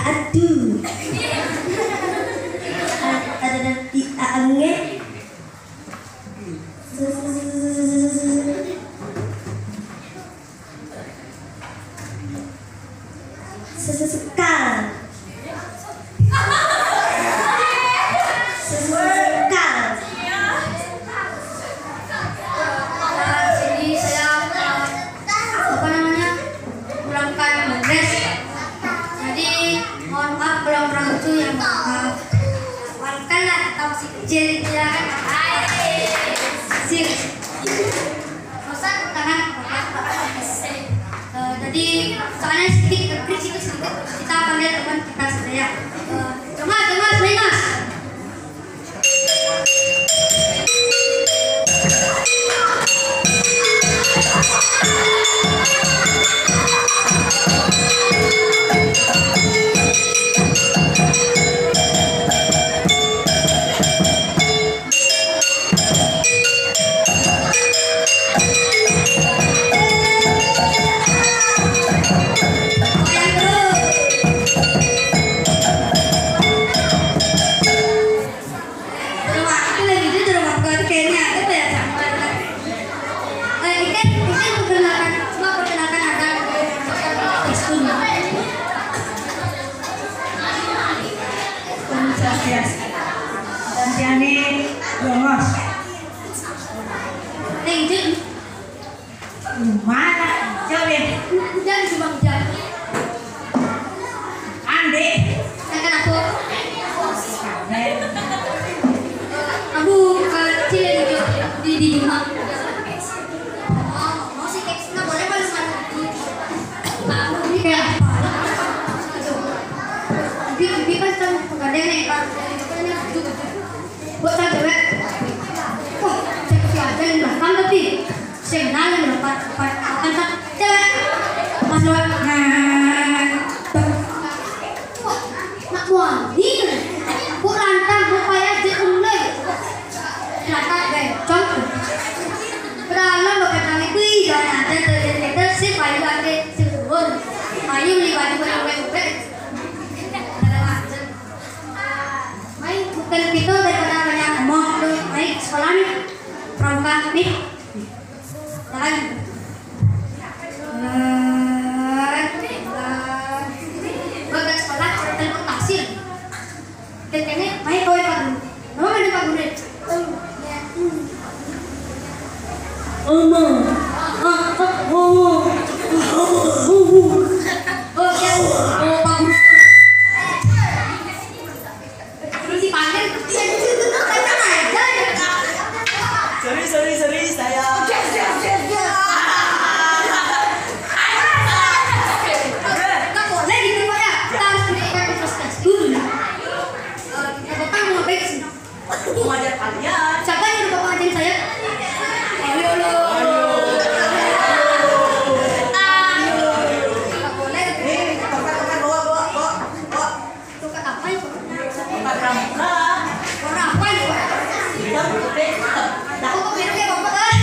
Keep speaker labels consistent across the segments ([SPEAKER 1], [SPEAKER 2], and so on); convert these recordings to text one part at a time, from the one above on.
[SPEAKER 1] Aduh, ada di angin. Sesekal.
[SPEAKER 2] Jadi saya pulangkan Bangladesh. Jadi mohon maaf kalau orang itu yang warkan lah, kita masih kecil ya kan. Kecil. Bosan tangan. Jadi soalnya sedikit kita panggil teman kita saja. Mas, main mas.
[SPEAKER 1] Mana? Coba.
[SPEAKER 2] Jangan cuma jangan.
[SPEAKER 1] Ande.
[SPEAKER 2] Kan aku. Abu kecil di rumah. Mau sih teks nggak boleh pas aku ini kayak Bi pas kan pegadaian nih kan. Buat saya cewek. Wah, cek si aja yang belakang tapi signal yang dapat angkat cewek pas lewat nak buang ini bu lantang bu payah di umlai ternyata bencong berdalam bagai kami kui dan ada terjadi si payu ada si turun payu libat berubah main bukan gitu daripada banyak ngomong tuh main sekolah nih pramuka nih dan bagai sekolah teleportasi kayaknya main kau yang padu nama mana pak guru
[SPEAKER 3] Sorry saya.
[SPEAKER 2] Nggak boleh gitu pak ya, kita harus berikan investasi dulu. Bapak mau ngapain sih?
[SPEAKER 3] Mengajar kalian.
[SPEAKER 2] Siapa yang udah bapak ngajarin saya? Ayo. Nggak boleh.
[SPEAKER 3] Tukar bawa.
[SPEAKER 2] Tukar apa itu?
[SPEAKER 3] Tukar pramuka.
[SPEAKER 2] Warna apa itu?
[SPEAKER 3] Hitam putih.
[SPEAKER 2] Aku kok minumnya bapak kan?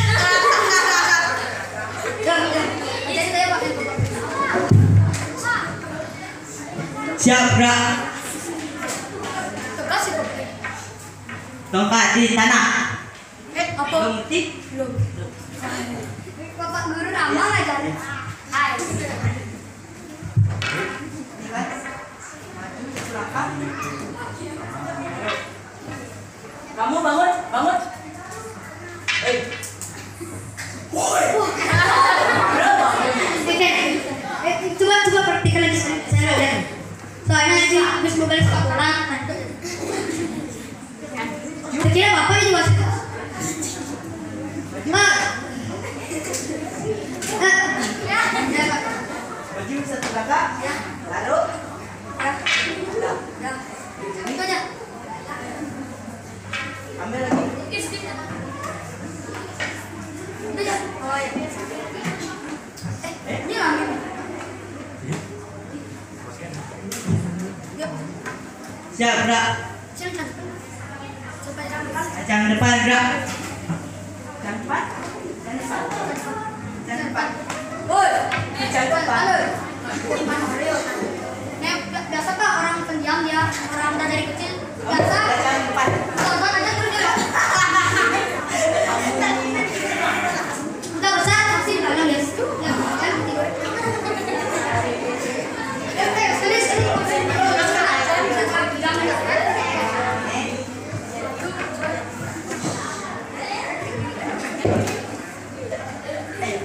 [SPEAKER 1] Siap gerak.
[SPEAKER 2] Kasih kok.
[SPEAKER 1] Tongkat di tanah.
[SPEAKER 2] Apa?
[SPEAKER 1] Berhenti.
[SPEAKER 2] Belum. Bapak guru nama aja. Hai.
[SPEAKER 3] Kamu bangun, bangun.
[SPEAKER 2] Coba praktikkan lagi saya lihat. Soalnya nanti habis mau balik sekolah nanti. Kira bapak ini masih.
[SPEAKER 3] Baju satu kakak. Lalu.
[SPEAKER 2] Itu aja.
[SPEAKER 3] Ambil lagi.
[SPEAKER 2] Itu aja. Oh ya. Ini ambil. Yuk.
[SPEAKER 1] Siap gerak.
[SPEAKER 2] Silakan. Supaya jangan
[SPEAKER 1] Kacang depan gerak.
[SPEAKER 3] Jangan depan. Jangan depan. Jangan depan.
[SPEAKER 2] Woi,
[SPEAKER 3] Jangan depan.
[SPEAKER 2] Biasa kak orang pendiam ya, orang dari kecil biasa.
[SPEAKER 3] Jangan depan.
[SPEAKER 2] Tonton aja terus dia. Udah besar pasti banyak ya. Ya, kan tidur. Sekali.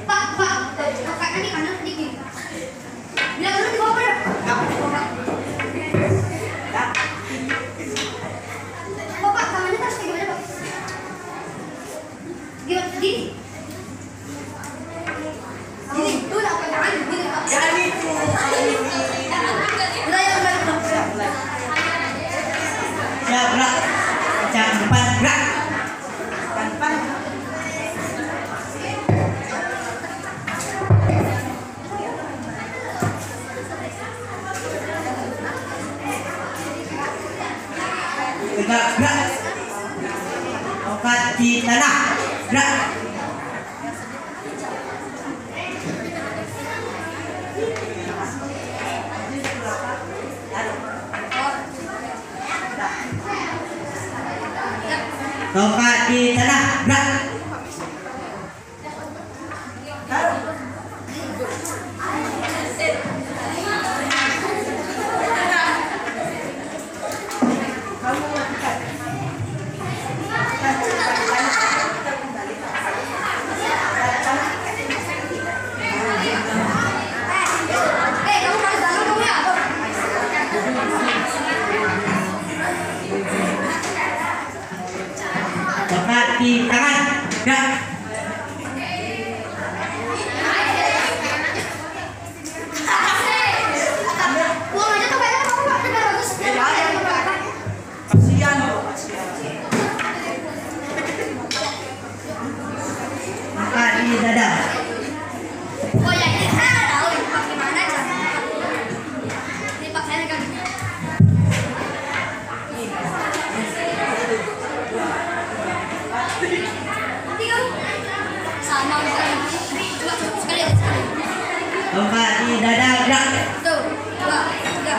[SPEAKER 2] Pak, kakaknya di kanan sedikit. Bilang dulu di bawah ya. Bapak, tangannya harus kayak gimana, Pak? Gimana? Gini? Gini? Tuh, udah apa jangan gini, Pak.
[SPEAKER 3] Jangan itu.
[SPEAKER 2] Udah, ya, udah.
[SPEAKER 1] Siap gerak. Kacang depan gerak.
[SPEAKER 3] Jangan depan.
[SPEAKER 1] Tegak gerak. Tongkat di tanah gerak. Tongkat di tanah gerak.
[SPEAKER 3] Kamu matikan.
[SPEAKER 2] Kamu harus bangun kamu ya?
[SPEAKER 1] Tongkat di tangan gerak.
[SPEAKER 2] Buang aja tuh kayaknya kamu Pak. Udah bagus.
[SPEAKER 3] Kasihan loh, kasihan.
[SPEAKER 1] Tongkat di dada.
[SPEAKER 2] Oh ya, ini saya nggak tahu ini Pak gimana caranya. Ini Pak saya kan. Nanti kamu sama sekali. Coba sekali aja sekali.
[SPEAKER 1] Tongkat di dada gerak.
[SPEAKER 2] Tuh, 2, 3.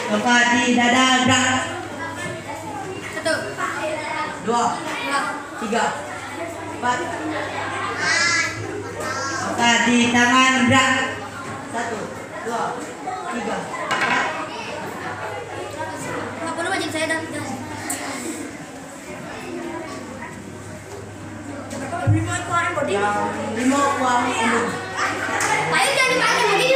[SPEAKER 1] Tongkat di dada gerak.
[SPEAKER 2] 1,
[SPEAKER 3] 2,
[SPEAKER 2] 2.
[SPEAKER 3] 3, 4.
[SPEAKER 1] Tongkat di tangan gerak.
[SPEAKER 3] 1, 2, 3, 4.
[SPEAKER 2] Nggak perlu wajib saya dan
[SPEAKER 3] Lebih banyak keluarin Yang 5 uang endung.
[SPEAKER 2] Ayo jangan dipakai lagi